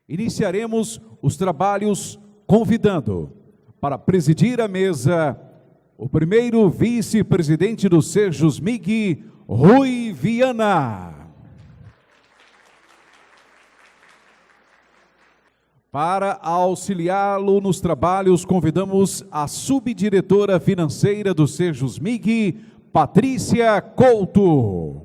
Iniciaremos os trabalhos convidando para presidir a mesa o primeiro vice-presidente do Sejusmig, Rui Viana. Para auxiliá-lo nos trabalhos, convidamos a subdiretora financeira do Sejusmig, Patrícia Couto.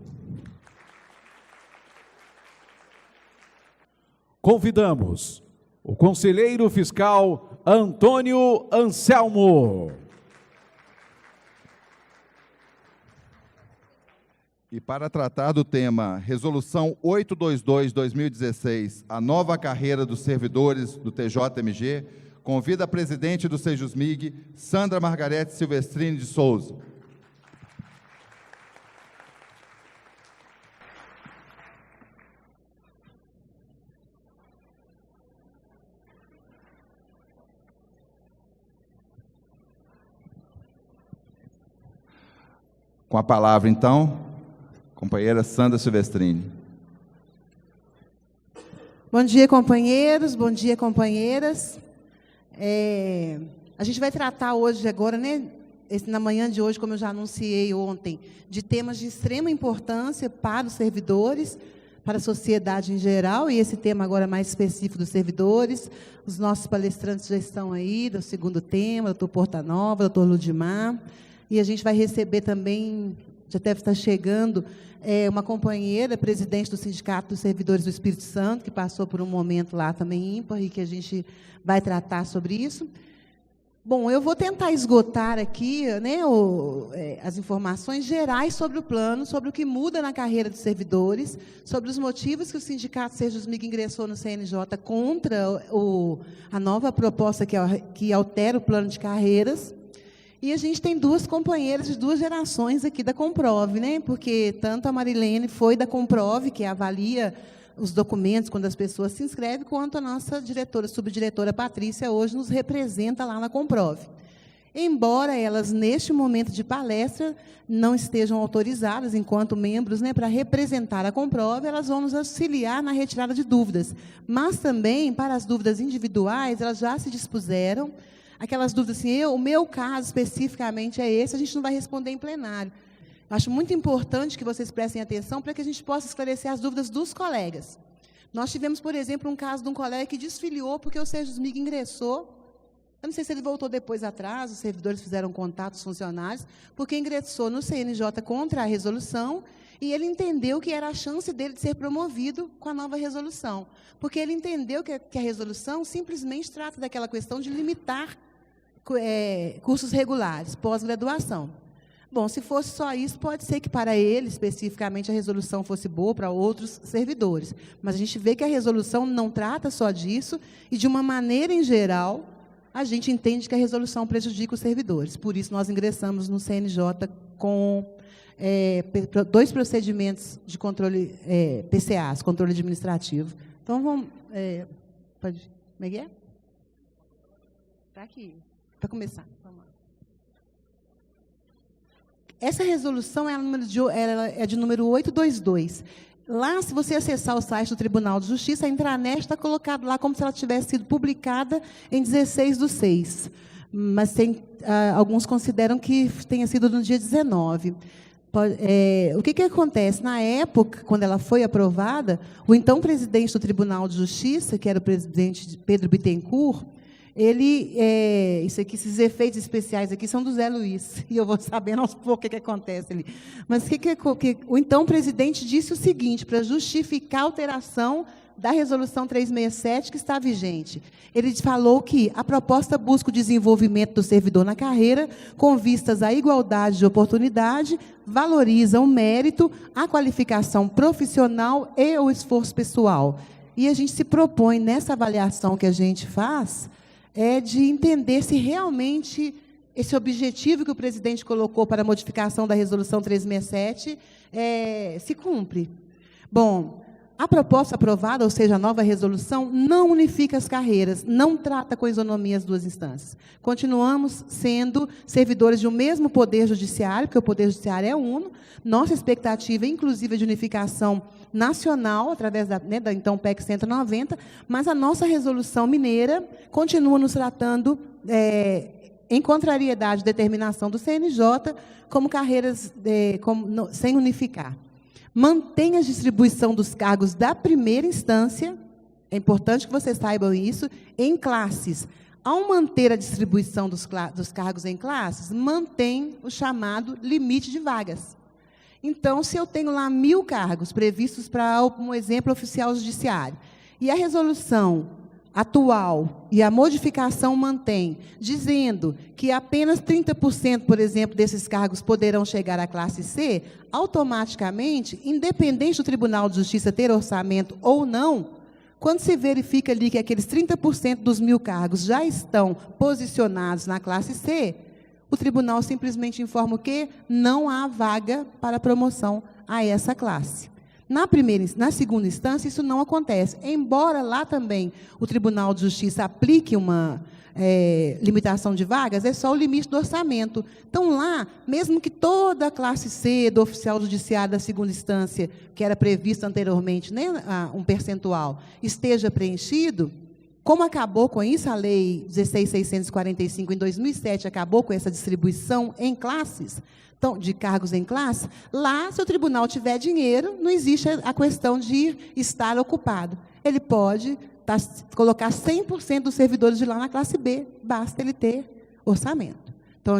Convidamos o conselheiro fiscal Antônio Anselmo. E para tratar do tema Resolução 822/2016, a nova carreira dos servidores do TJMG, convida a presidente do Sejusmig, Sandra Margarete Silvestrini de Souza. Com a palavra, então, companheira Sandra Silvestrini. Bom dia, companheiros, bom dia, companheiras. A gente vai tratar hoje, agora, né, na manhã de hoje, como eu já anunciei ontem, de temas de extrema importância para os servidores, para a sociedade em geral, e esse tema agora mais específico dos servidores. Os nossos palestrantes já estão aí, do segundo tema, doutor Portanova, doutor Ludimar. E a gente vai receber também, já deve estar chegando, uma companheira, presidente do Sindicato dos Servidores do Espírito Santo, que passou por um momento lá também ímpar, e que a gente vai tratar sobre isso. Bom, eu vou tentar esgotar aqui, né, as informações gerais sobre o plano, sobre o que muda na carreira dos servidores, sobre os motivos que o Sindicato Sejusmig ingressou no CNJ contra a nova proposta que altera o plano de carreiras. E a gente tem duas companheiras de duas gerações aqui da Comprov, né? Porque tanto a Marilene foi da Comprov, que avalia os documentos quando as pessoas se inscrevem, quanto a nossa subdiretora Patrícia, hoje nos representa lá na Comprov. Embora elas, neste momento de palestra, não estejam autorizadas, enquanto membros, né, para representar a Comprov, elas vão nos auxiliar na retirada de dúvidas. Mas também, para as dúvidas individuais, elas já se dispuseram. Aquelas dúvidas assim, o meu caso especificamente é esse, a gente não vai responder em plenário. Acho muito importante que vocês prestem atenção para que a gente possa esclarecer as dúvidas dos colegas. Nós tivemos, por exemplo, um caso de um colega que desfiliou porque o Sejusmig ingressou. Eu não sei se ele voltou depois atrás, os servidores fizeram contato, os funcionários, porque ingressou no CNJ contra a resolução e ele entendeu que era a chance dele de ser promovido com a nova resolução. Porque ele entendeu que a resolução simplesmente trata daquela questão de limitar cursos regulares, pós-graduação. Bom, se fosse só isso, pode ser que para ele, especificamente, a resolução fosse boa para outros servidores. Mas a gente vê que a resolução não trata só disso, e, de uma maneira em geral, a gente entende que a resolução prejudica os servidores. Por isso, nós ingressamos no CNJ com dois procedimentos de controle, PCAs, controle administrativo. Então, vamos... pode... Como é que é? Está aqui. Para começar, vamos lá. Essa resolução é de número 822. Lá, se você acessar o site do Tribunal de Justiça, a intranet está colocado lá como se ela tivesse sido publicada em 16/6. Mas alguns consideram que tenha sido no dia 19. O que acontece? Na época, quando ela foi aprovada, o então presidente do Tribunal de Justiça, que era o presidente Pedro Bittencourt, esses efeitos especiais aqui são do Zé Luiz, e eu vou sabendo aos poucos o que acontece ali. Mas o então presidente disse o seguinte, para justificar a alteração da resolução 367 que está vigente. Ele falou que a proposta busca o desenvolvimento do servidor na carreira, com vistas à igualdade de oportunidade, valoriza o mérito, a qualificação profissional e o esforço pessoal. E a gente se propõe, nessa avaliação que a gente faz, de entender se realmente esse objetivo que o presidente colocou para a modificação da resolução 367 se cumpre. Bom, a proposta aprovada, ou seja, a nova resolução, não unifica as carreiras, não trata com isonomia as duas instâncias. Continuamos sendo servidores de um mesmo poder judiciário, porque o poder judiciário é uno. Nossa expectativa, inclusive, é de unificação nacional, através da então PEC 190, mas a nossa resolução mineira continua nos tratando em contrariedade à determinação do CNJ como carreiras sem unificar. Mantém a distribuição dos cargos da primeira instância, é importante que vocês saibam isso, em classes. Ao manter a distribuição dos cargos em classes, mantém o chamado limite de vagas. Então, se eu tenho lá 1.000 cargos previstos para, um exemplo, oficial judiciário, e a resolução atual e a modificação mantém, dizendo que apenas 30%, por exemplo, desses cargos poderão chegar à classe C, automaticamente, independente do Tribunal de Justiça ter orçamento ou não, quando se verifica ali que aqueles 30% dos 1.000 cargos já estão posicionados na classe C, o tribunal simplesmente informa o quê? Não há vaga para promoção a essa classe. Na segunda instância, isso não acontece. Embora lá também o Tribunal de Justiça aplique uma limitação de vagas, é só o limite do orçamento. Então, lá, mesmo que toda a classe C do oficial judiciário da segunda instância, que era previsto anteriormente, né, um percentual, esteja preenchido, como acabou com isso, a Lei 16.645, em 2007, acabou com essa distribuição em classes, então, de cargos em classe, lá, se o tribunal tiver dinheiro, não existe a questão de estar ocupado. Ele pode colocar 100% dos servidores de lá na classe B, basta ele ter orçamento. Então,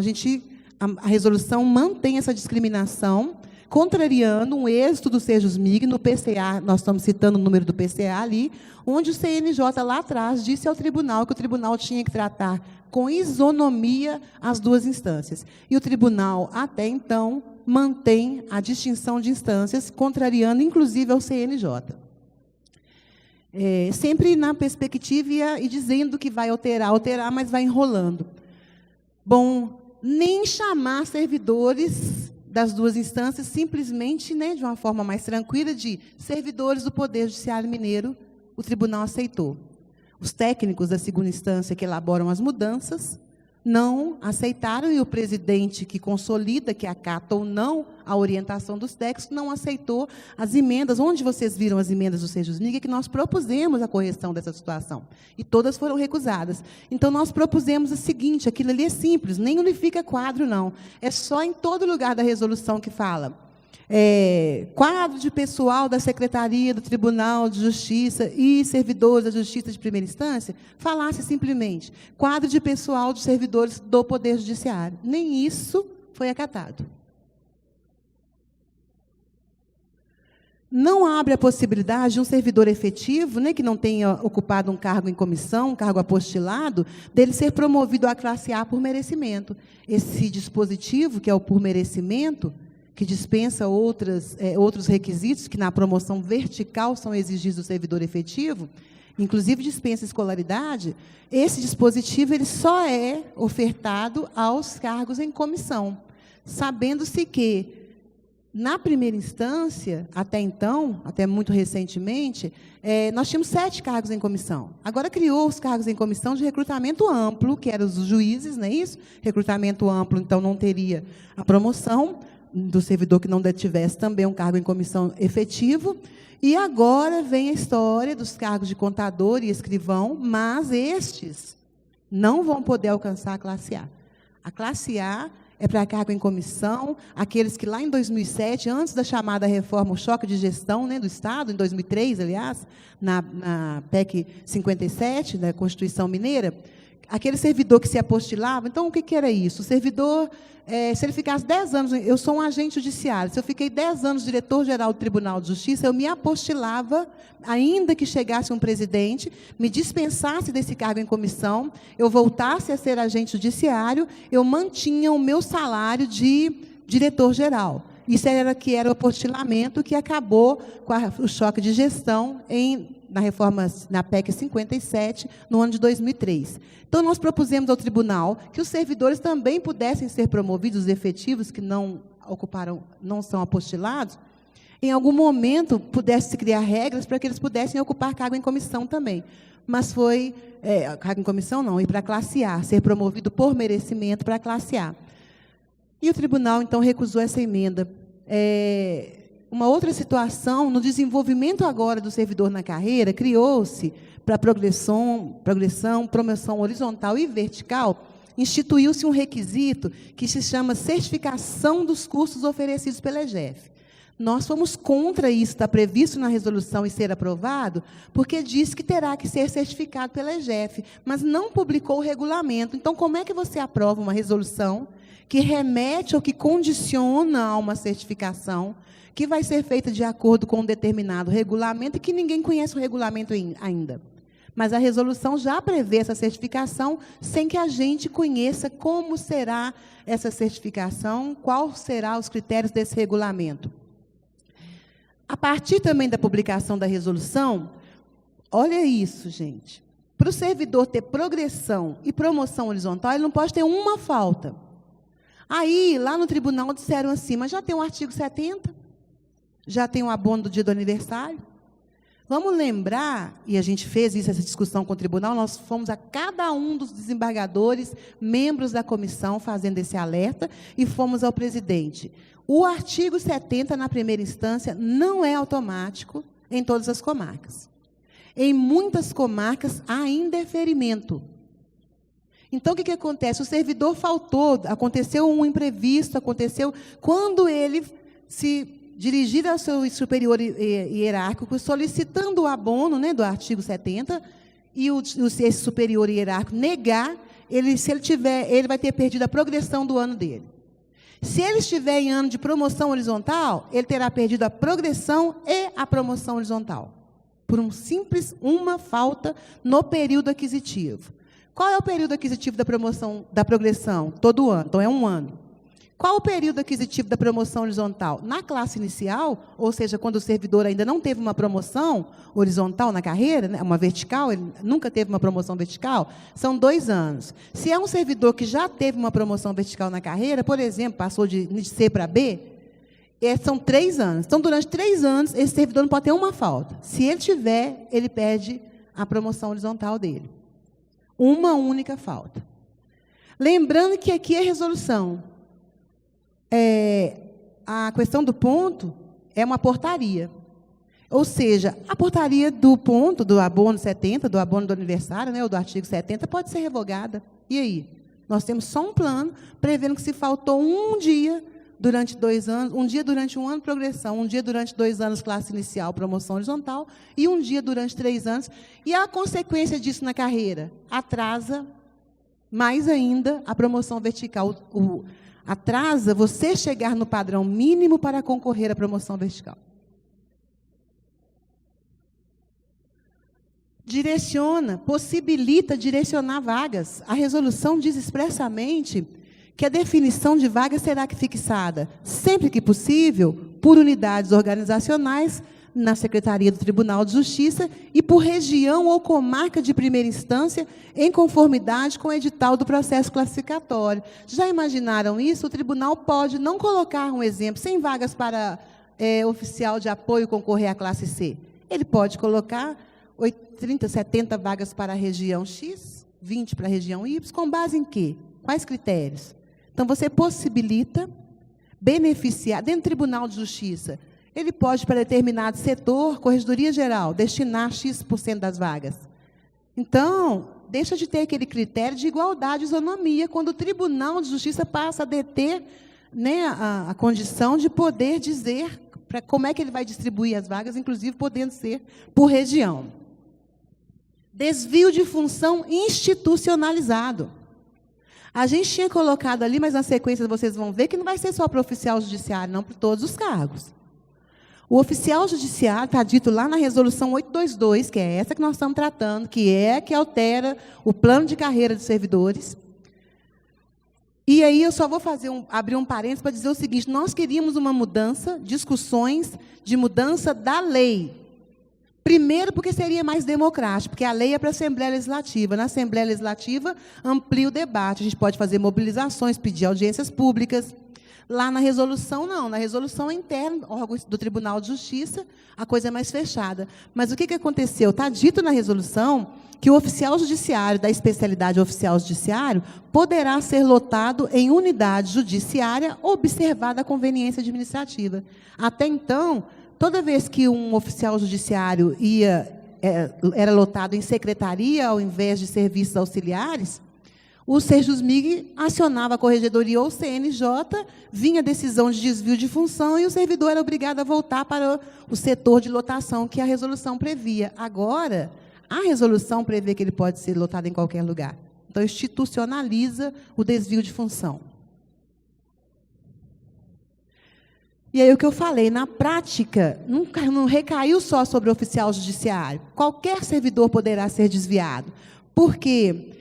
a resolução mantém essa discriminação, contrariando um êxito do Sejusmig no PCA, nós estamos citando o número do PCA ali, onde o CNJ lá atrás disse ao tribunal que o tribunal tinha que tratar com isonomia as duas instâncias. E o tribunal, até então, mantém a distinção de instâncias, contrariando, inclusive, ao CNJ. Sempre na perspectiva e dizendo que vai alterar, mas vai enrolando. Bom, nem chamar servidores das duas instâncias, simplesmente, né, de uma forma mais tranquila, de servidores do Poder Judiciário Mineiro, o tribunal aceitou. Os técnicos da segunda instância que elaboram as mudanças não aceitaram, e o presidente que consolida, que acata ou não a orientação dos técnicos, não aceitou as emendas. Onde vocês viram as emendas do Sejusmig, é que nós propusemos a correção dessa situação, e todas foram recusadas. Então, nós propusemos o seguinte, aquilo ali é simples, nem unifica quadro, não. É só em todo lugar da resolução que fala. Quadro de pessoal da Secretaria do Tribunal de Justiça e servidores da Justiça de primeira instância, falasse simplesmente quadro de pessoal dos servidores do Poder Judiciário. Nem isso foi acatado. Não abre a possibilidade de um servidor efetivo, né, que não tenha ocupado um cargo em comissão, um cargo apostilado, dele ser promovido à classe A por merecimento. Esse dispositivo, que é o por merecimento, que dispensa outros requisitos que na promoção vertical são exigidos do servidor efetivo, inclusive dispensa escolaridade, esse dispositivo ele só é ofertado aos cargos em comissão, sabendo-se que, na primeira instância, até então, até muito recentemente, nós tínhamos 7 cargos em comissão. Agora criou os cargos em comissão de recrutamento amplo, que eram os juízes, não é isso? Recrutamento amplo, então, não teria a promoção do servidor que não tivesse também um cargo em comissão efetivo. E agora vem a história dos cargos de contador e escrivão, mas estes não vão poder alcançar a classe A. A classe A é para cargo em comissão, aqueles que lá em 2007, antes da chamada reforma, o choque de gestão, né, do Estado, em 2003, aliás, na PEC 57, da Constituição Mineira, aquele servidor que se apostilava, então o que era isso? O servidor, se ele ficasse 10 anos, eu sou um agente judiciário, se eu fiquei 10 anos diretor-geral do Tribunal de Justiça, eu me apostilava, ainda que chegasse um presidente, me dispensasse desse cargo em comissão, eu voltasse a ser agente judiciário, eu mantinha o meu salário de diretor-geral. Isso era o apostilamento que acabou com o choque de gestão na reforma, na PEC 57, no ano de 2003. Então, nós propusemos ao tribunal que os servidores também pudessem ser promovidos, os efetivos que não são apostilados, em algum momento pudesse se criar regras para que eles pudessem ocupar cargo em comissão também. Mas foi, cargo em comissão não, ir para a classe A, ser promovido por merecimento para a classe A. E o tribunal, então, recusou essa emenda. Uma outra situação, no desenvolvimento agora do servidor na carreira, criou-se, para progressão, promoção horizontal e vertical, instituiu-se um requisito que se chama certificação dos cursos oferecidos pela EGEF. Nós fomos contra isso, está previsto na resolução e ser aprovado, porque diz que terá que ser certificado pela EGEF, mas não publicou o regulamento. Então, como é que você aprova uma resolução que remete ou que condiciona a uma certificação, que vai ser feita de acordo com um determinado regulamento e que ninguém conhece o regulamento ainda? Mas a resolução já prevê essa certificação sem que a gente conheça como será essa certificação, quais serão os critérios desse regulamento. A partir também da publicação da resolução, olha isso, gente. Para o servidor ter progressão e promoção horizontal, ele não pode ter uma falta. Aí, lá no tribunal, disseram assim, mas já tem o artigo 70, já tem o abono do dia do aniversário. Vamos lembrar, e a gente fez isso, essa discussão com o tribunal, nós fomos a cada um dos desembargadores, membros da comissão, fazendo esse alerta, e fomos ao presidente. O artigo 70, na primeira instância, não é automático em todas as comarcas. Em muitas comarcas, há indeferimento. Então, o que acontece? O servidor faltou, aconteceu um imprevisto, aconteceu quando ele se dirigir ao seu superior hierárquico, solicitando o abono, né, do artigo 70, e esse superior hierárquico negar, se ele tiver, ele vai ter perdido a progressão do ano dele. Se ele estiver em ano de promoção horizontal, ele terá perdido a progressão e a promoção horizontal, por uma falta no período aquisitivo. Qual é o período aquisitivo da progressão? Todo ano, então é um ano. Qual o período aquisitivo da promoção horizontal? Na classe inicial, ou seja, quando o servidor ainda não teve uma promoção horizontal na carreira, né, uma vertical, ele nunca teve uma promoção vertical, são 2 anos. Se é um servidor que já teve uma promoção vertical na carreira, por exemplo, passou de C para B, são 3 anos. Então, durante 3 anos, esse servidor não pode ter uma falta. Se ele tiver, ele perde a promoção horizontal dele. Uma única falta. Lembrando que aqui é resolução. A questão do ponto é uma portaria. Ou seja, a portaria do ponto, do abono 70, do abono do aniversário, né, ou do artigo 70, pode ser revogada. E aí? Nós temos só um plano prevendo que se faltou um dia durante 2 anos, um dia durante 1 ano, progressão, um dia durante 2 anos, classe inicial, promoção horizontal, e um dia durante 3 anos. E a consequência disso na carreira? Atrasa mais ainda a promoção vertical. Atrasa você chegar no padrão mínimo para concorrer à promoção vertical. Possibilita direcionar vagas. A resolução diz expressamente que a definição de vagas será fixada, sempre que possível, por unidades organizacionais, na Secretaria do Tribunal de Justiça e por região ou comarca de primeira instância, em conformidade com o edital do processo classificatório. Já imaginaram isso? O tribunal pode não colocar um exemplo, 100 vagas para oficial de apoio concorrer à classe C. Ele pode colocar 30, 70 vagas para a região X, 20 para a região Y, com base em quê? Quais critérios? Então, você possibilita beneficiar, dentro do Tribunal de Justiça, ele pode, para determinado setor, Corregedoria Geral, destinar X% das vagas. Então, deixa de ter aquele critério de igualdade e isonomia, quando o Tribunal de Justiça passa a deter, né, a condição de poder dizer como é que ele vai distribuir as vagas, inclusive podendo ser por região. Desvio de função institucionalizado. A gente tinha colocado ali, mas na sequência vocês vão ver que não vai ser só para o oficial judiciário, não, para todos os cargos. O oficial judiciário está dito lá na resolução 822, que é essa que nós estamos tratando, que altera o plano de carreira dos servidores. E aí eu só vou abrir um parênteses para dizer o seguinte: nós queríamos uma mudança, discussões de mudança da lei. Primeiro, porque seria mais democrático, porque a lei é para a Assembleia Legislativa. Na Assembleia Legislativa, amplia o debate. A gente pode fazer mobilizações, pedir audiências públicas. Lá na resolução, não. Na resolução interna, órgão do Tribunal de Justiça, a coisa é mais fechada. Mas o que aconteceu? Está dito na resolução que o oficial judiciário, da especialidade oficial judiciário, poderá ser lotado em unidade judiciária, observada a conveniência administrativa. Até então, toda vez que um oficial judiciário era lotado em secretaria, ao invés de serviços auxiliares, o Sejusmig acionava a Corregedoria ou o CNJ, vinha decisão de desvio de função e o servidor era obrigado a voltar para o setor de lotação que a resolução previa. Agora, a resolução prevê que ele pode ser lotado em qualquer lugar. Então, institucionaliza o desvio de função. E aí o que eu falei, na prática, não recaiu só sobre o oficial judiciário. Qualquer servidor poderá ser desviado. Por quê?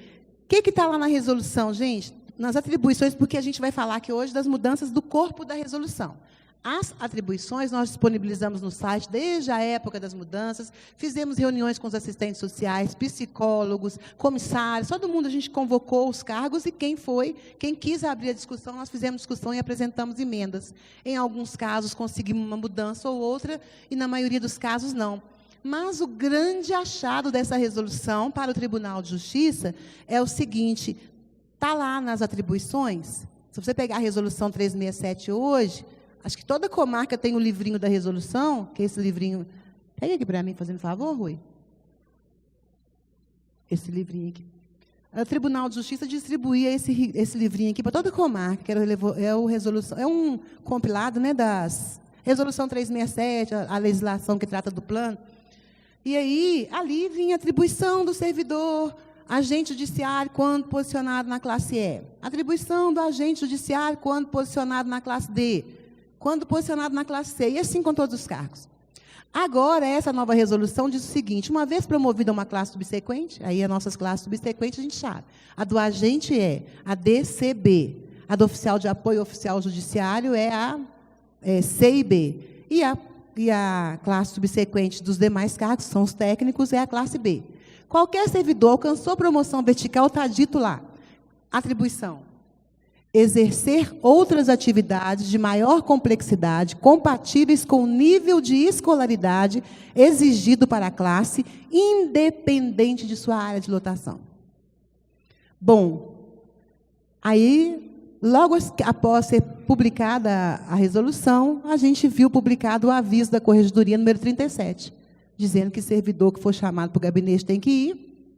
O que está lá na resolução, gente? Nas atribuições, porque a gente vai falar aqui hoje das mudanças do corpo da resolução. As atribuições nós disponibilizamos no site desde a época das mudanças, fizemos reuniões com os assistentes sociais, psicólogos, comissários, todo mundo a gente convocou os cargos e quem quis abrir a discussão, nós fizemos discussão e apresentamos emendas. Em alguns casos conseguimos uma mudança ou outra e na maioria dos casos não. Mas o grande achado dessa resolução para o Tribunal de Justiça é o seguinte, está lá nas atribuições, se você pegar a resolução 367 hoje, acho que toda comarca tem o livrinho da resolução, que é esse livrinho, pega aqui para mim, fazendo favor, Rui. Esse livrinho aqui. O Tribunal de Justiça distribuía esse livrinho aqui para toda comarca, que é um compilado, né, das resolução 367, a legislação que trata do plano. E aí, ali vinha a atribuição do servidor, agente judiciário quando posicionado na classe E. Atribuição do agente judiciário quando posicionado na classe D. Quando posicionado na classe C. E assim com todos os cargos. Agora, essa nova resolução diz o seguinte, uma vez promovida uma classe subsequente, aí as nossas classes subsequentes a gente sabe. A do agente é a DCB. A do oficial de apoio oficial judiciário é a C e B. E a classe subsequente dos demais cargos, são os técnicos, é a classe B. Qualquer servidor alcançou promoção vertical, está dito lá. Atribuição. Exercer outras atividades de maior complexidade, compatíveis com o nível de escolaridade exigido para a classe, independente de sua área de lotação. Bom, aí, logo após ser publicada a resolução, a gente viu publicado o aviso da Corregedoria número 37, dizendo que servidor que for chamado para o gabinete tem que ir,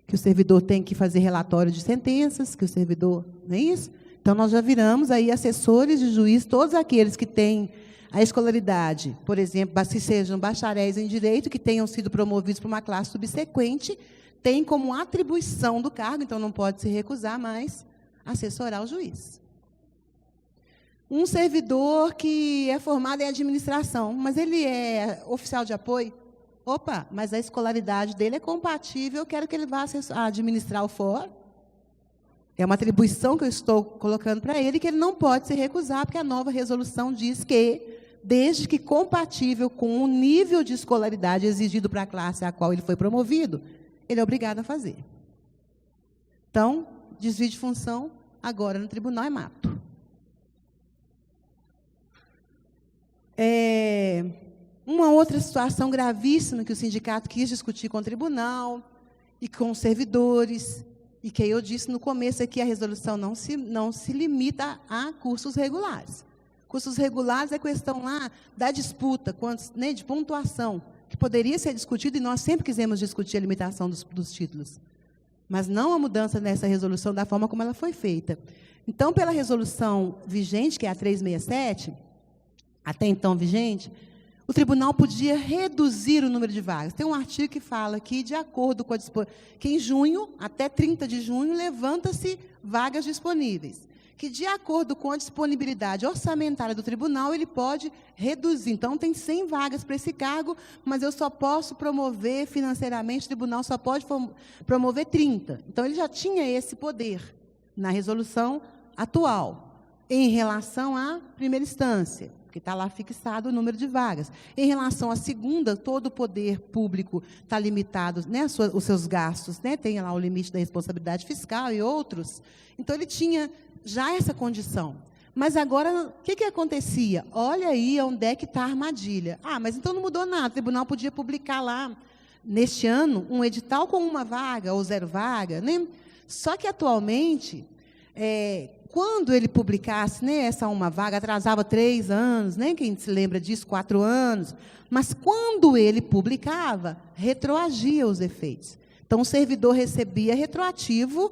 que o servidor tem que fazer relatório de sentenças, que o servidor, não é isso? Então, nós já viramos aí assessores de juiz, todos aqueles que têm a escolaridade, por exemplo, se sejam bacharéis em direito, que tenham sido promovidos para uma classe subsequente, tem como atribuição do cargo, então não pode se recusar mais, assessorar o juiz. Um servidor que é formado em administração, mas ele é oficial de apoio, opa, mas a escolaridade dele é compatível, eu quero que ele vá administrar o fórum. É uma atribuição que eu estou colocando para ele, que ele não pode se recusar, porque a nova resolução diz que, desde que compatível com o nível de escolaridade exigido para a classe a qual ele foi promovido, ele é obrigado a fazer. Então, desvio de função, agora no tribunal é mato. Uma outra situação gravíssima que o sindicato quis discutir com o tribunal e com os servidores, e que eu disse no começo aqui, a resolução não se limita a cursos regulares. Cursos regulares é questão lá da disputa, né, de pontuação, que poderia ser discutido, e nós sempre quisemos discutir a limitação dos títulos. Mas não a mudança nessa resolução da forma como ela foi feita. Então, pela resolução vigente, que é a 367, até então vigente, o tribunal podia reduzir o número de vagas. Tem um artigo que fala que, de acordo com que em junho, até 30 de junho, levanta-se vagas disponíveis. Que, de acordo com a disponibilidade orçamentária do tribunal, ele pode reduzir. Então, tem 100 vagas para esse cargo, mas eu só posso promover financeiramente, o tribunal só pode promover 30. Então, ele já tinha esse poder na resolução atual, em relação à primeira instância, porque está lá fixado o número de vagas. Em relação à segunda, todo o poder público está limitado, né, os seus gastos, né, tem lá o limite da responsabilidade fiscal e outros. Então, ele tinha já essa condição. Mas agora, o que acontecia? Olha aí onde é que está a armadilha. Ah, mas então não mudou nada. O tribunal podia publicar lá, neste ano, um edital com 1 vaga ou 0 vaga, né? Só que, atualmente, quando ele publicasse, né, essa 1 vaga, atrasava 3 anos, né? Quem se lembra disso, 4 anos. Mas, quando ele publicava, retroagia os efeitos. Então, o servidor recebia retroativo.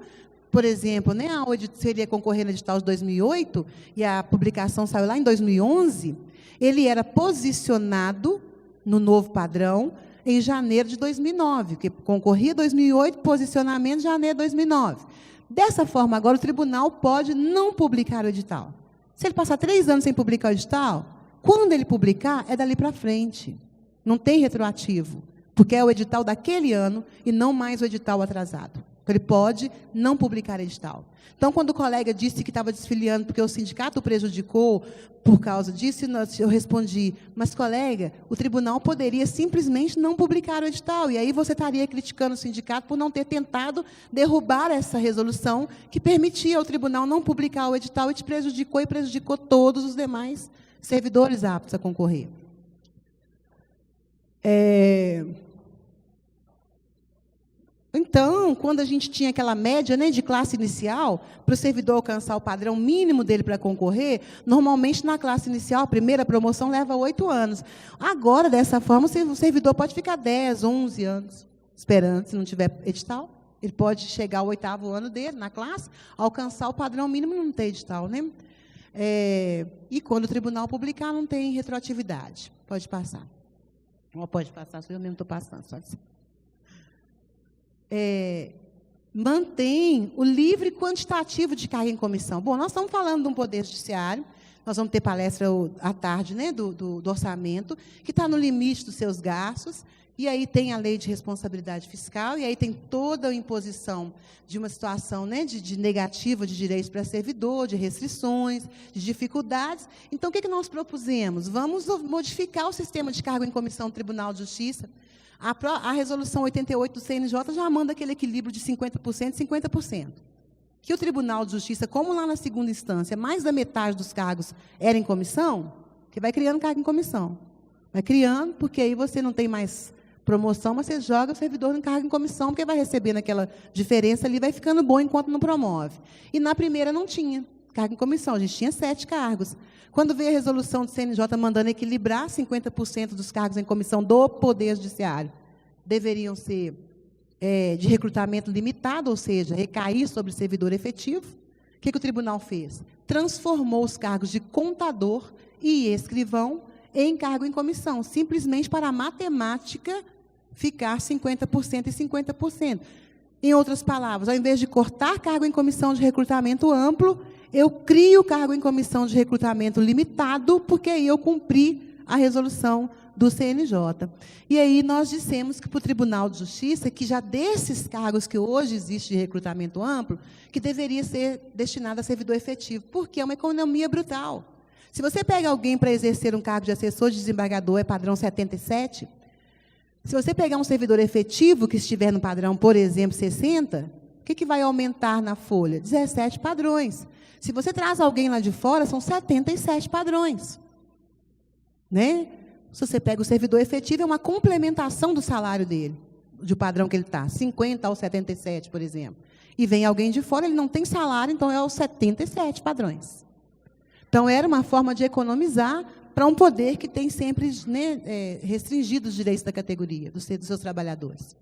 Por exemplo, né, se ele ia concorrer no edital de 2008, e a publicação saiu lá em 2011, ele era posicionado no novo padrão em janeiro de 2009, que concorria em 2008, posicionamento em janeiro de 2009. Dessa forma, agora, o tribunal pode não publicar o edital. Se ele passar 3 anos sem publicar o edital, quando ele publicar, é dali para frente. Não tem retroativo, porque é o edital daquele ano e não mais o edital atrasado. Então, ele pode não publicar edital. Então, quando o colega disse que estava desfiliando porque o sindicato o prejudicou por causa disso, eu respondi, mas, colega, o tribunal poderia simplesmente não publicar o edital, e aí você estaria criticando o sindicato por não ter tentado derrubar essa resolução que permitia ao tribunal não publicar o edital e te prejudicou e prejudicou todos os demais servidores aptos a concorrer. Então, quando a gente tinha aquela média, né, de classe inicial, para o servidor alcançar o padrão mínimo dele para concorrer, normalmente na classe inicial, a primeira promoção leva 8 anos. Agora, dessa forma, o servidor pode ficar 10, 11 anos esperando, se não tiver edital. Ele pode chegar ao 8º ano dele, na classe, alcançar o padrão mínimo e não ter edital, né? E quando o tribunal publicar, não tem retroatividade. Pode passar. Não pode passar, eu mesmo estou passando, só assim. Mantém o livre quantitativo de carga em comissão. Bom, nós estamos falando de um poder judiciário, nós vamos ter palestra à tarde, né, do orçamento, que está no limite dos seus gastos, e aí tem a lei de responsabilidade fiscal, e aí tem toda a imposição de uma situação, né, de negativa de direitos para servidor, de restrições, de dificuldades. Então, o que nós propusemos? Vamos modificar o sistema de cargo em comissão do Tribunal de Justiça. A resolução 88 do CNJ já manda aquele equilíbrio de 50% e 50%. Que o Tribunal de Justiça, como lá na segunda instância, mais da metade dos cargos era em comissão, que vai criando cargo em comissão. Vai criando, porque aí você não tem mais promoção, mas você joga o servidor no cargo em comissão, porque vai recebendo aquela diferença ali, vai ficando bom enquanto não promove. E na primeira não tinha cargo em comissão, a gente tinha 7 cargos. Quando veio a resolução do CNJ mandando equilibrar 50% dos cargos em comissão do Poder Judiciário, deveriam ser de recrutamento limitado, ou seja, recair sobre o servidor efetivo, o que o tribunal fez? Transformou os cargos de contador e escrivão em cargo em comissão, simplesmente para a matemática ficar 50% e 50%. Em outras palavras, ao invés de cortar cargo em comissão de recrutamento amplo, eu crio cargo em comissão de recrutamento limitado, porque aí eu cumpri a resolução do CNJ. E aí nós dissemos que para o Tribunal de Justiça, que já desses cargos que hoje existe de recrutamento amplo, que deveria ser destinado a servidor efetivo, porque é uma economia brutal. Se você pega alguém para exercer um cargo de assessor de desembargador, é padrão 77, se você pegar um servidor efetivo que estiver no padrão, por exemplo, 60, o que vai aumentar na folha? 17 padrões. Se você traz alguém lá de fora, são 77 padrões. Né? Se você pega o servidor efetivo, é uma complementação do salário dele, do padrão que ele está, 50 ao 77, por exemplo. E vem alguém de fora, ele não tem salário, então é os 77 padrões. Então, era uma forma de economizar para um poder que tem sempre, né, restringido os direitos da categoria, dos seus trabalhadores.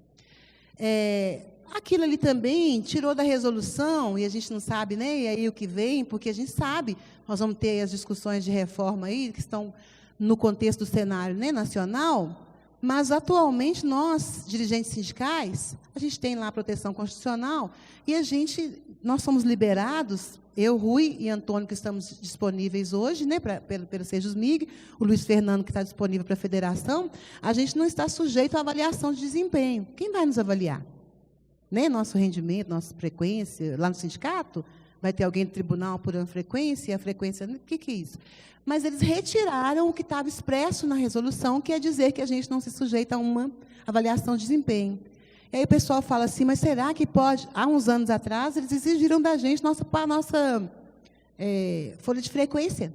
Aquilo ali também tirou da resolução, e a gente não sabe, né, e aí o que vem, porque a gente sabe, nós vamos ter as discussões de reforma aí, que estão no contexto do cenário, né, nacional, mas, atualmente, nós, dirigentes sindicais, a gente tem lá a proteção constitucional, e nós somos liberados, eu, Rui e Antônio, que estamos disponíveis hoje, né, pelo Sejusmig, o Luiz Fernando, que está disponível para a federação, a gente não está sujeito à avaliação de desempenho. Quem vai nos avaliar? Né? Nosso rendimento, nossa frequência, lá no sindicato, vai ter alguém do tribunal apurando frequência, e a frequência, o que é isso? Mas eles retiraram o que estava expresso na resolução, que é dizer que a gente não se sujeita a uma avaliação de desempenho. E aí o pessoal fala assim, mas será que pode? Há uns anos atrás, eles exigiram da gente nossa folha de frequência.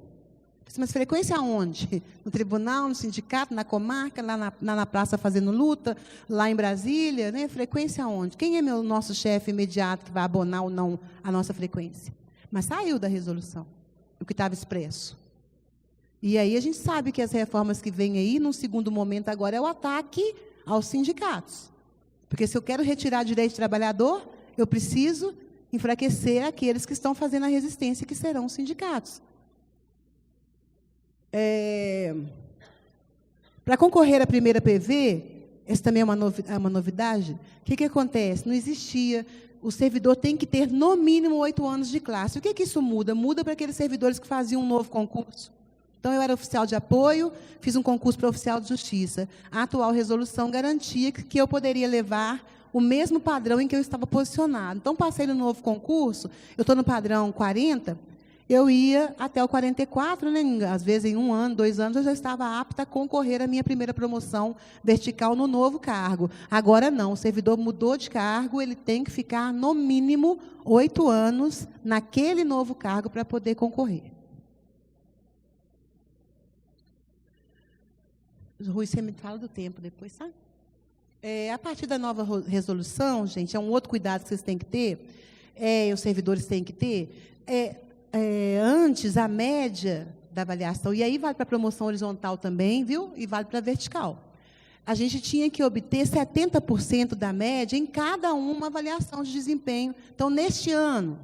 Mas frequência aonde? No tribunal, no sindicato, na comarca, lá na praça fazendo luta, lá em Brasília, né? Frequência aonde? Quem é nosso chefe imediato que vai abonar ou não a nossa frequência? Mas saiu da resolução, o que estava expresso. E aí a gente sabe que as reformas que vêm aí, num segundo momento agora, é o ataque aos sindicatos. Porque se eu quero retirar direito de trabalhador, eu preciso enfraquecer aqueles que estão fazendo a resistência, que serão os sindicatos. Para concorrer à primeira PV, essa também é uma novidade, o que acontece? Não existia, o servidor tem que ter no mínimo 8 anos de classe. O que isso muda? Muda para aqueles servidores que faziam um novo concurso. Então, eu era oficial de apoio, fiz um concurso para oficial de justiça. A atual resolução garantia que eu poderia levar o mesmo padrão em que eu estava posicionado. Então, passei no novo concurso, eu estou no padrão 40, eu ia até o 44, né? Às vezes em 1 ano, 2 anos, eu já estava apta a concorrer à minha primeira promoção vertical no novo cargo. Agora não, o servidor mudou de cargo, ele tem que ficar no mínimo 8 anos naquele novo cargo para poder concorrer. Rui, você me fala do tempo depois, sabe? A partir da nova resolução, gente, é um outro cuidado que vocês têm que ter, os servidores têm que ter, antes, a média da avaliação, e aí vale para a promoção horizontal também, viu? E vale para a vertical. A gente tinha que obter 70% da média em cada uma avaliação de desempenho. Então, neste ano,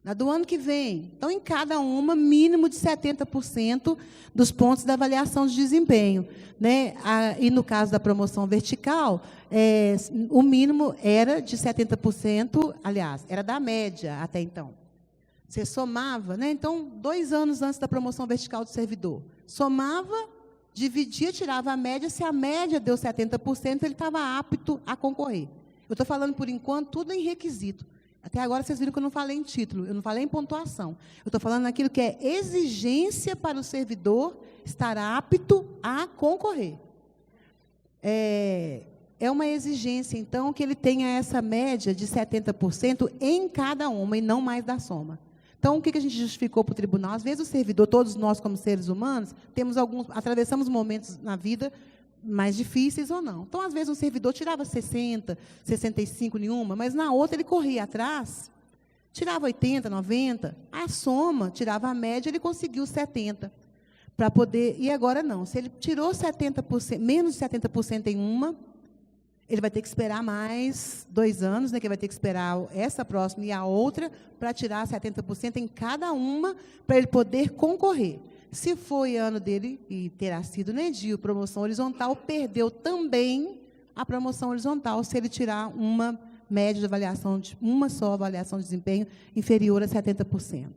na do ano que vem, então, em cada uma, mínimo de 70% dos pontos da avaliação de desempenho. Né? E no caso da promoção vertical, o mínimo era de 70%, aliás, era da média até então. Você somava, né? Então, 2 anos antes da promoção vertical do servidor, somava, dividia, tirava a média, se a média deu 70%, ele estava apto a concorrer. Eu estou falando, por enquanto, tudo em requisito. Até agora, vocês viram que eu não falei em título, eu não falei em pontuação. Eu estou falando naquilo que é exigência para o servidor estar apto a concorrer. É uma exigência, então, que ele tenha essa média de 70% em cada uma, e não mais da soma. Então, o que a gente justificou para o tribunal? Às vezes, o servidor, todos nós, como seres humanos, atravessamos momentos na vida mais difíceis ou não. Então, às vezes, um servidor tirava 60, 65 nenhuma, mas na outra ele corria atrás, tirava 80, 90, a soma, tirava a média, ele conseguiu 70, para poder, e agora não. Se ele tirou 70%, menos de 70% em uma, ele vai ter que esperar mais 2 anos, né, que vai ter que esperar essa próxima e a outra, para tirar 70% em cada uma, para ele poder concorrer. Se foi ano dele, e terá sido, né, de promoção horizontal, perdeu também a promoção horizontal, se ele tirar uma média de avaliação, uma só avaliação de desempenho, inferior a 70%.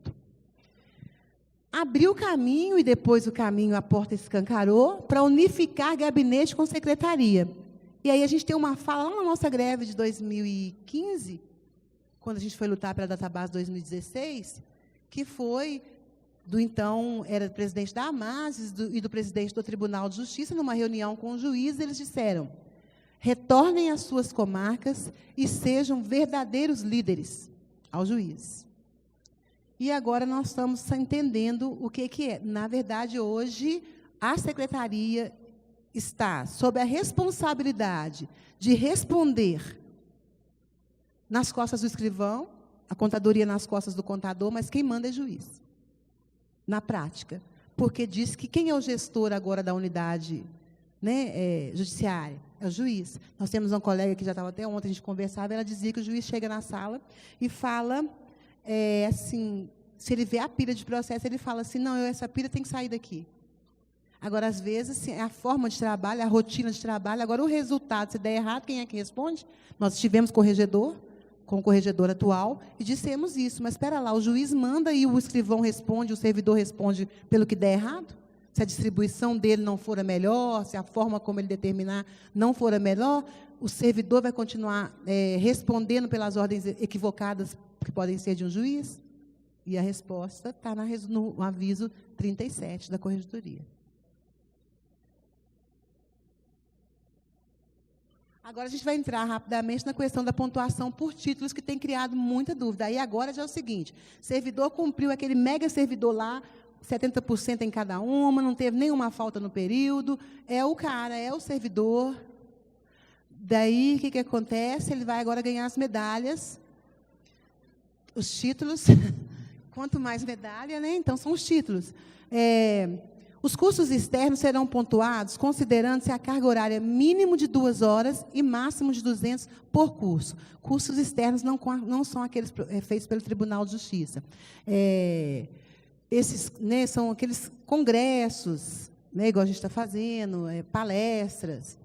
Abriu o caminho, e depois o caminho, a porta escancarou, para unificar gabinete com secretaria. E aí a gente tem uma fala lá na nossa greve de 2015, quando a gente foi lutar pela database 2016, que foi do então, era presidente da AMASES e do presidente do Tribunal de Justiça, numa reunião com o juiz, eles disseram: retornem às suas comarcas e sejam verdadeiros líderes ao juiz. E agora nós estamos entendendo o que é. Na verdade, hoje, a secretaria está sob a responsabilidade de responder nas costas do escrivão, a contadoria nas costas do contador, mas quem manda é juiz, na prática. Porque diz que quem é o gestor agora da unidade, né, judiciária? É o juiz. Nós temos uma colega que já estava até ontem, a gente conversava, ela dizia que o juiz chega na sala e fala, assim, se ele vê a pilha de processo, ele fala assim, não, essa pilha tem que sair daqui. Agora, às vezes, assim, é a forma de trabalho, a rotina de trabalho. Agora, o resultado, se der errado, quem é que responde? Nós tivemos corregedor, com o corregedor atual, e dissemos isso. Mas, espera lá, o juiz manda e o escrivão responde, o servidor responde pelo que der errado? Se a distribuição dele não for a melhor, se a forma como ele determinar não for a melhor, o servidor vai continuar respondendo pelas ordens equivocadas que podem ser de um juiz? E a resposta está no aviso 37 da corregedoria. Agora a gente vai entrar rapidamente na questão da pontuação por títulos, que tem criado muita dúvida. Aí agora já é o seguinte, servidor cumpriu aquele mega servidor lá, 70% em cada uma, não teve nenhuma falta no período, é o cara, é o servidor. Daí, o que acontece? Ele vai agora ganhar as medalhas, os títulos. Quanto mais medalha, né? Então, são os títulos. Os cursos externos serão pontuados considerando-se a carga horária mínimo de 2 horas e máximo de 200 por curso. Cursos externos não são aqueles feitos pelo Tribunal de Justiça. Esses, né, são aqueles congressos, né, igual a gente está fazendo, palestras.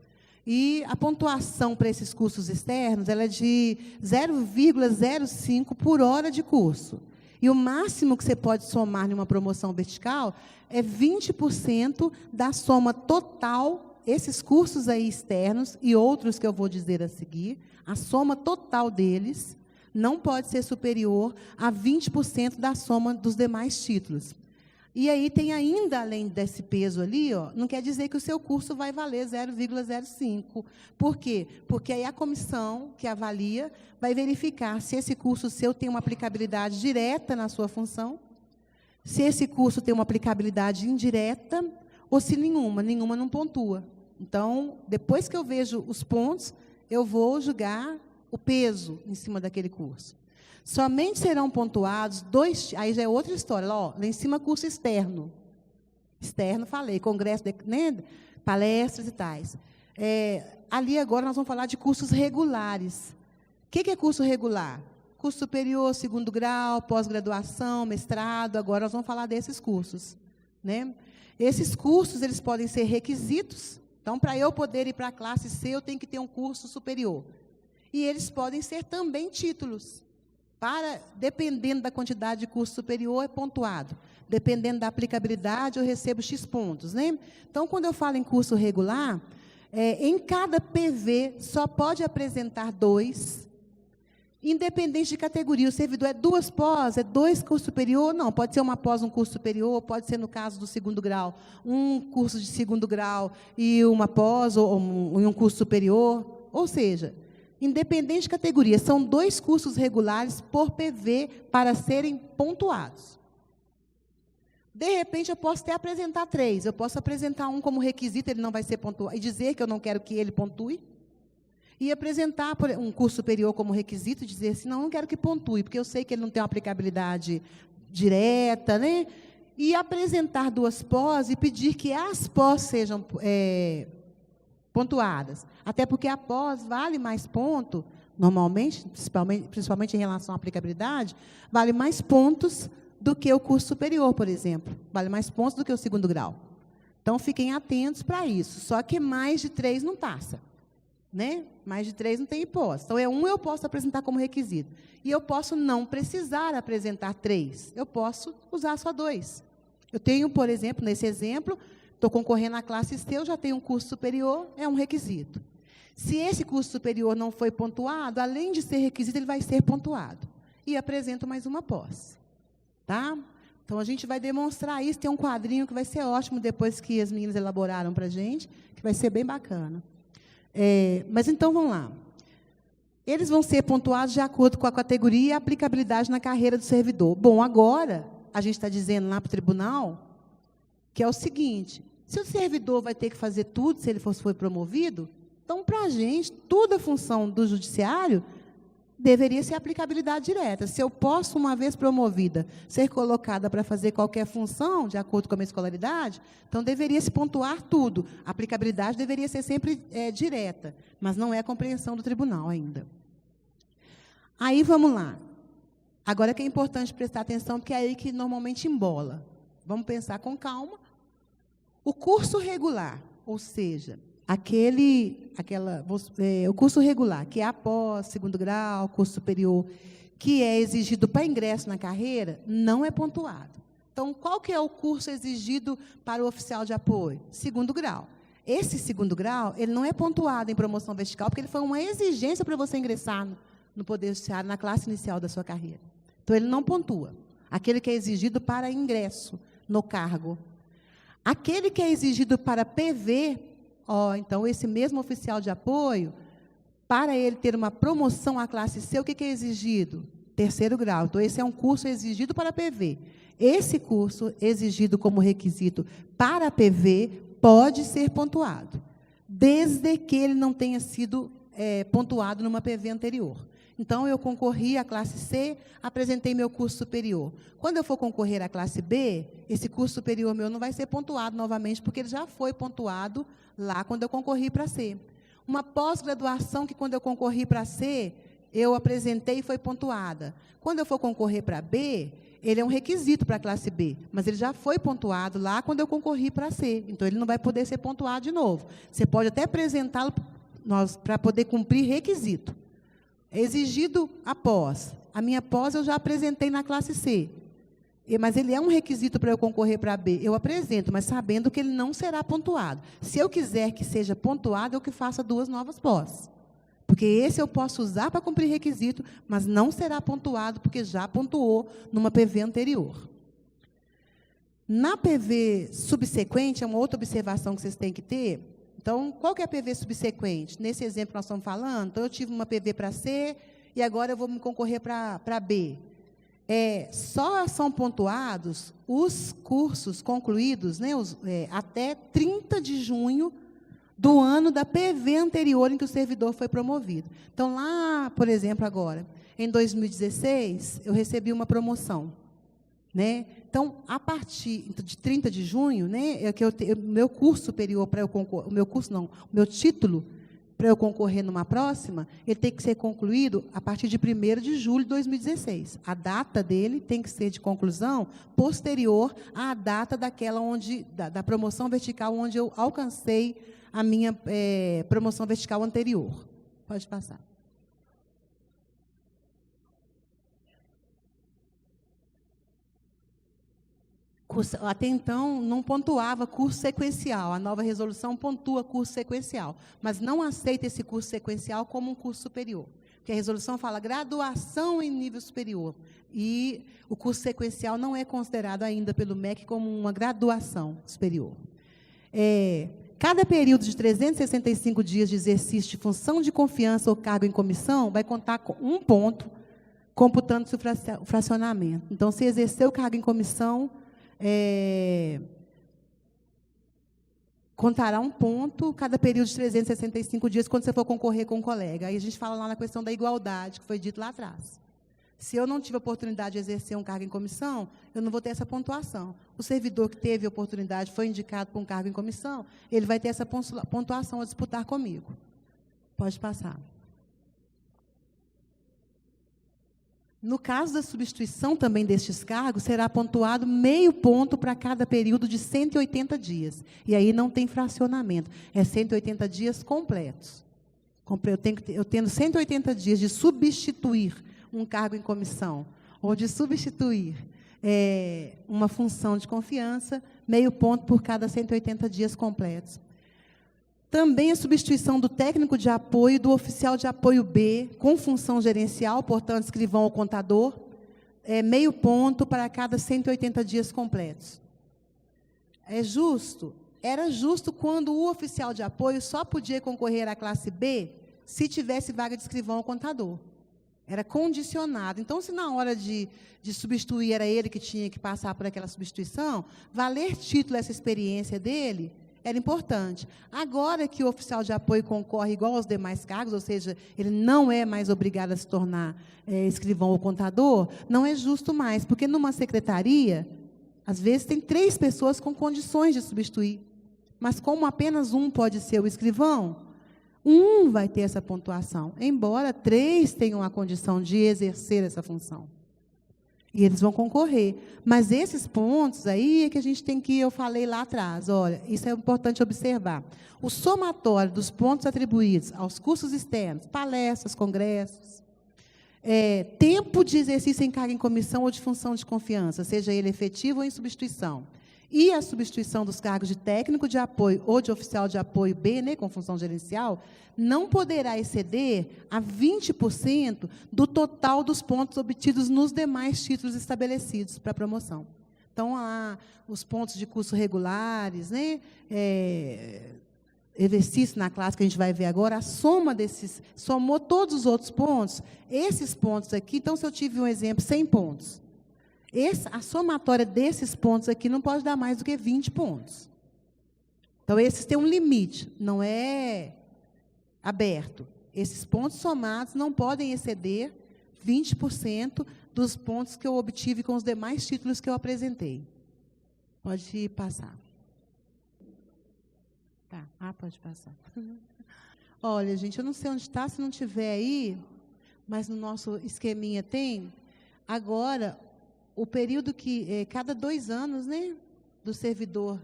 E a pontuação para esses cursos externos ela é de 0,05 por hora de curso. E o máximo que você pode somar em uma promoção vertical é 20% da soma total, esses cursos aí externos e outros que eu vou dizer a seguir, a soma total deles não pode ser superior a 20% da soma dos demais títulos. E aí tem ainda, além desse peso ali, ó, não quer dizer que o seu curso vai valer 0,05. Por quê? Porque aí a comissão que avalia vai verificar se esse curso seu tem uma aplicabilidade direta na sua função, se esse curso tem uma aplicabilidade indireta, ou se nenhuma não pontua. Então, depois que eu vejo os pontos, eu vou julgar o peso em cima daquele curso. Somente serão pontuados 2, aí já é outra história, lá em cima curso externo. Externo, falei, congresso, né, palestras e tais. Ali agora nós vamos falar de cursos regulares. O que é curso regular? Curso superior, 2º grau, pós-graduação, mestrado, agora nós vamos falar desses cursos. Né? Esses cursos, eles podem ser requisitos. Então, para eu poder ir para a classe C, eu tenho que ter um curso superior. E eles podem ser também títulos. Dependendo da quantidade de curso superior, é pontuado. Dependendo da aplicabilidade, eu recebo X pontos. Né? Então, quando eu falo em curso regular, em cada PV só pode apresentar 2, independente de categoria. O servidor é 2 pós, é 2 curso superior? Não, pode ser uma pós, um curso superior, pode ser, no caso do 2º grau, um curso de 2º grau e uma pós, ou um curso superior. Ou seja, independente de categoria, são 2 cursos regulares por PV para serem pontuados. De repente, eu posso até apresentar 3. Eu posso apresentar um como requisito, ele não vai ser pontuado, e dizer que eu não quero que ele pontue. E apresentar um curso superior como requisito, e dizer assim, não quero que pontue, porque eu sei que ele não tem uma aplicabilidade direta, né? E apresentar 2 pós e pedir que as pós sejam pontuadas. Até porque a pós vale mais ponto, normalmente, principalmente em relação à aplicabilidade, vale mais pontos do que o curso superior, por exemplo. Vale mais pontos do que o 2º grau. Então, fiquem atentos para isso. Só que mais de 3 não passa. Né? Mais de 3 não tem hipótese. Então, eu posso apresentar como requisito. E eu posso não precisar apresentar 3. Eu posso usar só 2. Eu tenho, por exemplo, nesse exemplo, estou concorrendo à classe C, eu já tenho um curso superior, é um requisito. Se esse curso superior não foi pontuado, além de ser requisito, ele vai ser pontuado. E apresento mais uma pós. Tá? Então, a gente vai demonstrar isso. Tem um quadrinho que vai ser ótimo, depois que as meninas elaboraram para a gente, que vai ser bem bacana. Mas, então, vamos lá. Eles vão ser pontuados de acordo com a categoria e a aplicabilidade na carreira do servidor. Bom, agora, a gente está dizendo lá para o tribunal, que é o seguinte, se o servidor vai ter que fazer tudo, se ele for promovido, então, para a gente, toda a função do judiciário deveria ser aplicabilidade direta. Se eu posso, uma vez promovida, ser colocada para fazer qualquer função, de acordo com a minha escolaridade, então deveria se pontuar tudo. A aplicabilidade deveria ser sempre direta, mas não é a compreensão do tribunal ainda. Aí, vamos lá. Agora que é importante prestar atenção, porque é aí que normalmente embola. Vamos pensar com calma. O curso regular, ou seja, o curso regular, que é após 2º grau, curso superior, que é exigido para ingresso na carreira, não é pontuado. Então, qual que é o curso exigido para o oficial de apoio? 2º grau. Esse 2º grau, ele não é pontuado em promoção vertical, porque ele foi uma exigência para você ingressar no Poder Judiciário, na classe inicial da sua carreira. Então, ele não pontua. Aquele que é exigido para ingresso no cargo. Aquele que é exigido para PV, então, esse mesmo oficial de apoio, Para ele ter uma promoção à classe C, o que é exigido? Terceiro grau. Então, esse é um curso exigido para a PV. Esse curso, exigido como requisito para a PV, pode ser pontuado, desde que ele não tenha sido pontuado numa PV anterior. Então, eu concorri à classe C, apresentei meu curso superior. Quando eu for concorrer à classe B, esse curso superior meu não vai ser pontuado novamente, porque ele já foi pontuado lá quando eu concorri para C. Uma pós-graduação que, quando eu concorri para C, eu apresentei e foi pontuada. Quando eu for concorrer para B, ele é um requisito para a classe B, mas ele já foi pontuado lá quando eu concorri para C. Então, ele não vai poder ser pontuado de novo. Você pode até apresentá-lo para poder cumprir requisito. É exigido a pós. A minha pós eu já apresentei na classe C. Mas ele é um requisito para eu concorrer para B. Eu apresento, mas sabendo que ele não será pontuado. Se eu quiser que seja pontuado, eu que faça 2 novas pós. Porque esse eu posso usar para cumprir requisito, mas não será pontuado, porque já pontuou numa PV anterior. Na PV subsequente, é uma outra observação que vocês têm que ter. Então, qual que é a PV subsequente? Nesse exemplo que nós estamos falando, então eu tive uma PV para C, e agora eu vou me concorrer para B. Só são pontuados os cursos concluídos, né, até 30 de junho do ano da PV anterior em que o servidor foi promovido. Então, lá, por exemplo, agora, em 2016, eu recebi uma promoção, né? Então, a partir de 30 de junho, né, meu curso superior para eu concorrer, meu título para eu concorrer numa próxima, ele tem que ser concluído a partir de 1º de julho de 2016. A data dele tem que ser de conclusão posterior à data da promoção vertical, onde eu alcancei a minha promoção vertical anterior. Pode passar. Até então, não pontuava curso sequencial. A nova resolução pontua curso sequencial, mas não aceita esse curso sequencial como um curso superior. Porque a resolução fala graduação em nível superior. E o curso sequencial não é considerado ainda pelo MEC como uma graduação superior. Cada período de 365 dias de exercício de função de confiança ou cargo em comissão vai contar com 1 ponto, computando-se o fracionamento. Então, se exercer o cargo em comissão, contará 1 ponto cada período de 365 dias quando você for concorrer com um colega. Aí a gente fala lá na questão da igualdade, que foi dito lá atrás. Se eu não tive a oportunidade de exercer um cargo em comissão, eu não vou ter essa pontuação. O servidor que teve a oportunidade, foi indicado para um cargo em comissão, ele vai ter essa pontuação a disputar comigo. Pode passar. No caso da substituição também destes cargos, será pontuado meio ponto para cada período de 180 dias. E aí não tem fracionamento, é 180 dias completos. Eu tendo 180 dias de substituir um cargo em comissão, ou de substituir uma função de confiança, meio ponto por cada 180 dias completos. Também a substituição do técnico de apoio e do oficial de apoio B, com função gerencial, portanto, escrivão ou contador, meio ponto para cada 180 dias completos. É justo? Era justo quando o oficial de apoio só podia concorrer à classe B se tivesse vaga de escrivão ou contador. Era condicionado. Então, se na hora de substituir era ele que tinha que passar por aquela substituição, valer título essa experiência dele era importante. Agora que o oficial de apoio concorre igual aos demais cargos, ou seja, ele não é mais obrigado a se tornar escrivão ou contador, não é justo mais, porque numa secretaria, às vezes tem 3 pessoas com condições de substituir, mas como apenas um pode ser o escrivão, um vai ter essa pontuação, embora 3 tenham a condição de exercer essa função. E eles vão concorrer. Mas esses pontos aí é que a gente tem que, eu falei lá atrás, olha, isso é importante observar. O somatório dos pontos atribuídos aos cursos externos, palestras, congressos, tempo de exercício em cargo em comissão ou de função de confiança, seja ele efetivo ou em substituição, e a substituição dos cargos de técnico de apoio ou de oficial de apoio B, né, com função gerencial, não poderá exceder a 20% do total dos pontos obtidos nos demais títulos estabelecidos para promoção. Então, os pontos de curso regulares, né, exercício na classe que a gente vai ver agora, a soma desses, somou todos os outros pontos, esses pontos aqui, então, se eu tive um exemplo, 100 pontos, a somatória desses pontos aqui não pode dar mais do que 20 pontos. Então, esses têm um limite, não é aberto. Esses pontos somados não podem exceder 20% dos pontos que eu obtive com os demais títulos que eu apresentei. Pode passar. Tá, pode passar. Olha, gente, eu não sei onde está, se não tiver aí, mas no nosso esqueminha tem. Agora, o período que, cada 2 anos, né, do servidor,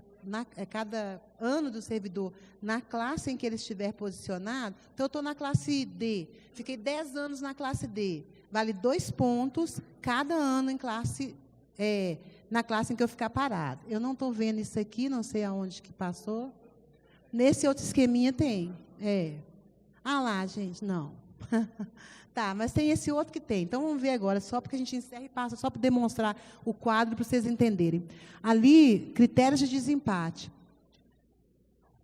cada ano do servidor, na classe em que ele estiver posicionado, então eu estou na classe D, fiquei 10 anos na classe D, vale 2 pontos cada ano em classe, na classe em que eu ficar parado. Eu não estou vendo isso aqui, não sei aonde que passou. Nesse outro esqueminha tem. Ah lá, gente, não. Tá, mas tem esse outro que tem. Então, vamos ver agora, só porque a gente encerra e passa, só para demonstrar o quadro, para vocês entenderem. Ali, critérios de desempate.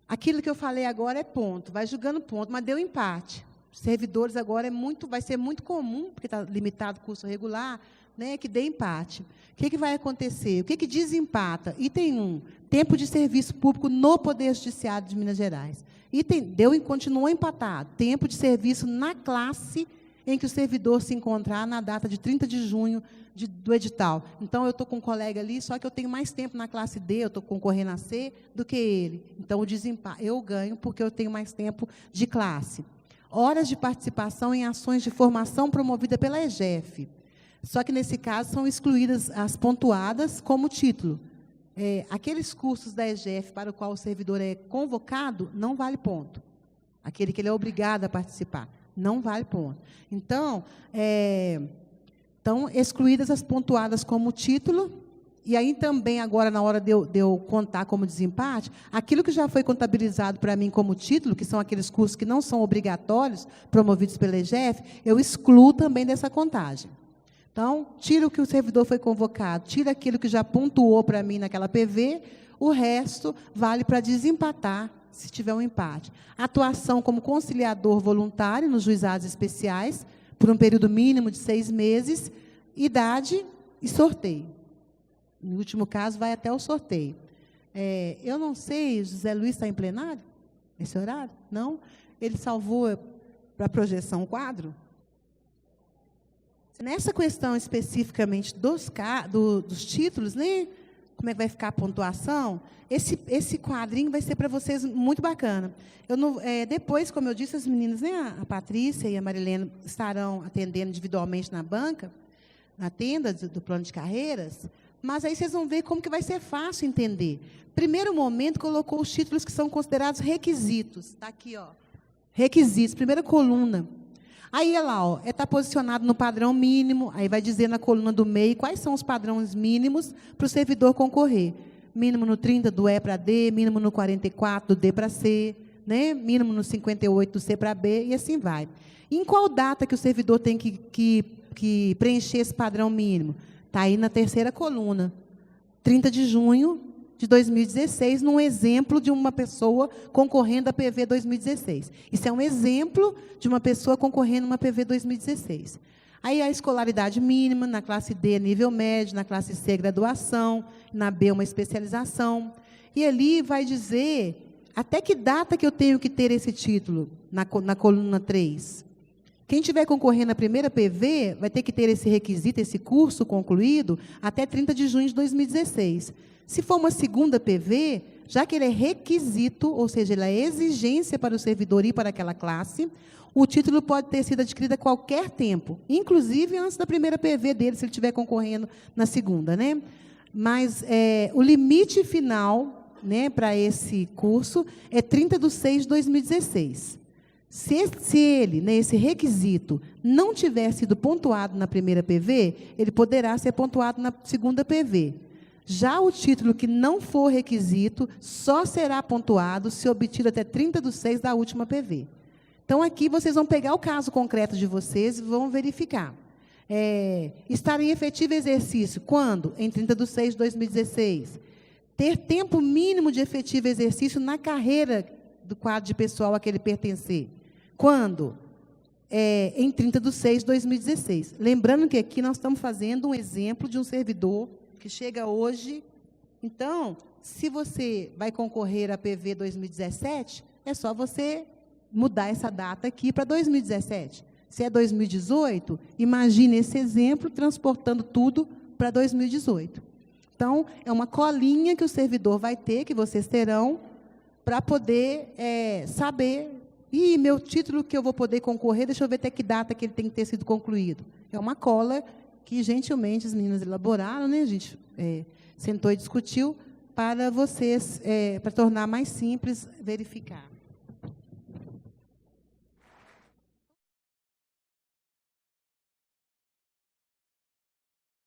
Aquilo que eu falei agora é ponto, vai julgando ponto, mas deu empate. Servidores agora vai ser muito comum, porque está limitado o curso regular, né, que dê empate. O que vai acontecer? O que desempata? Item 1, tempo de serviço público no Poder Judiciário de Minas Gerais. Item, continuou empatado. Tempo de serviço na classe em que o servidor se encontrar na data de 30 de junho do edital. Então, eu estou com um colega ali, só que eu tenho mais tempo na classe D, eu estou concorrendo a C, do que ele. Então, o desempate, eu ganho porque eu tenho mais tempo de classe. Horas de participação em ações de formação promovida pela EGEF. Só que, nesse caso, são excluídas as pontuadas como título. Aqueles cursos da EGEF para o qual o servidor é convocado, não vale ponto. Aquele que ele é obrigado a participar, não vale ponto. Então, estão excluídas as pontuadas como título, e aí também, agora, na hora de eu contar como desempate, aquilo que já foi contabilizado para mim como título, que são aqueles cursos que não são obrigatórios, promovidos pela EGEF, eu excluo também dessa contagem. Então, tira o que o servidor foi convocado, tira aquilo que já pontuou para mim naquela PV, o resto vale para desempatar, se tiver um empate. Atuação como conciliador voluntário nos juizados especiais, por um período mínimo de 6 meses, idade e sorteio. No último caso, vai até o sorteio. Eu não sei, José Luiz está em plenário? Nesse horário? Não? Ele salvou para a projeção o quadro? Nessa questão especificamente dos títulos, né? Como é que vai ficar a pontuação? Esse quadrinho vai ser para vocês muito bacana. Depois, como eu disse, as meninas, né, a Patrícia e a Marilena, estarão atendendo individualmente na banca, na tenda do plano de carreiras, mas aí vocês vão ver como que vai ser fácil entender. Primeiro momento, colocou os títulos que são considerados requisitos. Está aqui, ó. Requisitos, primeira coluna. Aí, olha lá, está posicionado no padrão mínimo, aí vai dizer na coluna do meio quais são os padrões mínimos para o servidor concorrer. Mínimo no 30 do E para D, mínimo no 44 do D para C, né? Mínimo no 58 do C para B, e assim vai. Em qual data que o servidor tem que preencher esse padrão mínimo? Está aí na terceira coluna, 30 de junho de 2016, num exemplo de uma pessoa concorrendo a PV 2016. Isso é um exemplo de uma pessoa concorrendo a uma PV 2016. Aí a escolaridade mínima, na classe D, nível médio, na classe C, graduação, na B, uma especialização. E ali vai dizer até que data que eu tenho que ter esse título, na coluna 3. Quem estiver concorrendo à primeira PV vai ter que ter esse requisito, esse curso concluído, até 30 de junho de 2016. Se for uma segunda PV, já que ele é requisito, ou seja, ele é exigência para o servidor ir para aquela classe, o título pode ter sido adquirido a qualquer tempo, inclusive antes da primeira PV dele, se ele estiver concorrendo na segunda, né? Mas o limite final, né, para esse curso é 30 de 6 de 2016. Se ele, né, esse requisito, não tiver sido pontuado na primeira PV, ele poderá ser pontuado na segunda PV. Já o título que não for requisito, só será pontuado se obtido até 30 de 6 da última PV. Então, aqui vocês vão pegar o caso concreto de vocês e vão verificar. Estar em efetivo exercício, quando? Em 30 de 6 de 2016. Ter tempo mínimo de efetivo exercício na carreira do quadro de pessoal a que ele pertencer. Quando? Em 30/6/2016. Lembrando que aqui nós estamos fazendo um exemplo de um servidor que chega hoje. Então, se você vai concorrer a PV 2017, é só você mudar essa data aqui para 2017. Se é 2018, imagine esse exemplo transportando tudo para 2018. Então, é uma colinha que o servidor vai ter, que vocês terão, para poder saber, meu título que eu vou poder concorrer, deixa eu ver até que data que ele tem que ter sido concluído. É uma cola que, gentilmente, as meninas elaboraram, né? A gente sentou e discutiu para vocês, para tornar mais simples verificar.